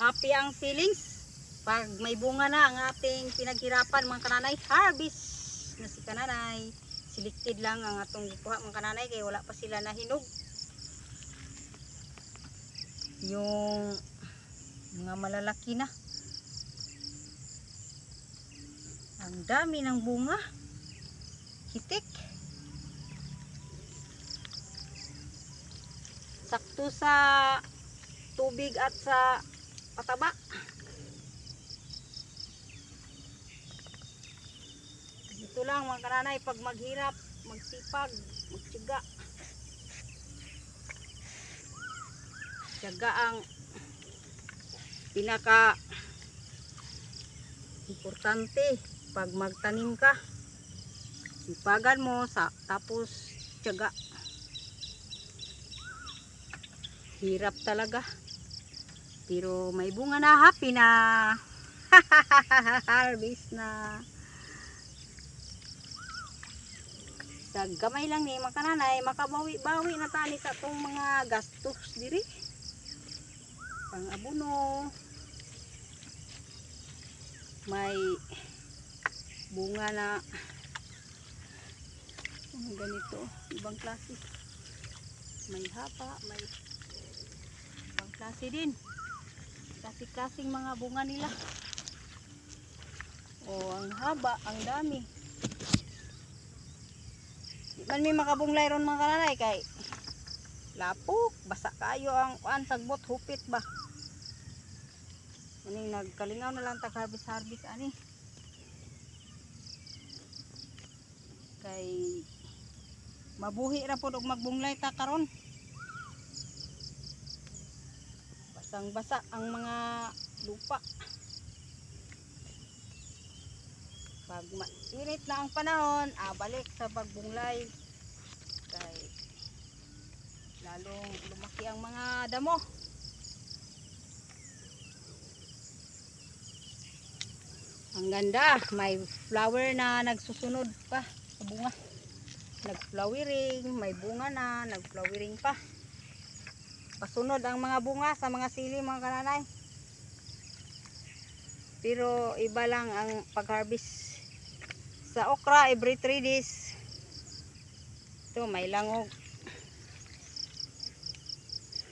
Happy ang feelings pag may bunga na ang ating pinaghirapan mga kananay. Harvest na si kananay. Selected lang ang atong gikuha mga kananay kaya wala pa sila nahinog. Yung mga malalaki na. Ang dami ng bunga. Hitik. Sakto sa tubig at sa pataba. Ito lang mga kananay, pag maghirap, magsipag, magtiyaga. Tiyaga ang pinaka importante pag magtanim ka. Sipagan mo tapos tiyaga. Hirap talaga. Pero may bunga na, happy na. Harvest na. Sa gamay lang ni mga kananay, makabawi-bawi na tani sa itong mga gastos diri. Pang abono. May bunga na ganito, ibang klase. May hapa, may ibang klase din. Klase-klaseng mga bunga nila. Oh, ang haba, ang dami. Di man may makabunglay ron mga kananay kay lapok, basa kayo ang sagbot, hupit ba. Ani nagkalingaw na lang tag harvest ani. Kay mabuhi ra pud og magbunglay ta karon. Basang-basa ang mga lupa. Pag mainit na ang panahon, balik sa pagbunglay. Kay lalong lumaki ang mga damo. Ang ganda, may flower na nagsusunod pa sa bunga. Nagflowering, may bunga na, nagflowering pa. Pasunod ang mga bunga sa mga sili mga kananay. Pero iba lang ang pag-harvest. Sa okra every 3 days. Ito may langog.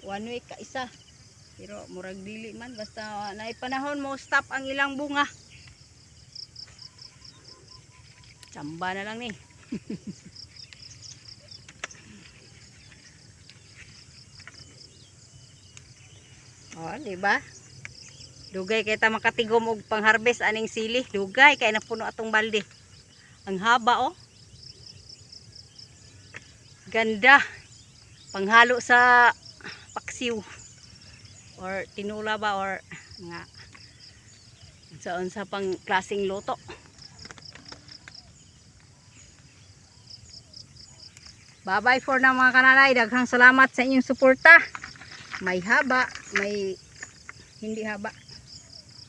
1 week ka isa. Pero murag dili man basta naipanahon mo stop ang ilang bunga. Tsamba na lang ni. Oh, di ba? Dugay kay ta makatigom og pang-harvest aning sili. Dugay kay napuno atong balde. Ang haba oh. Ganda. Panghalo sa paksiw or tinula ba or nga sa pang klaseng luto. Bye-bye for na mga kananay. Daghang salamat sa inyong suporta. May haba, may hindi haba.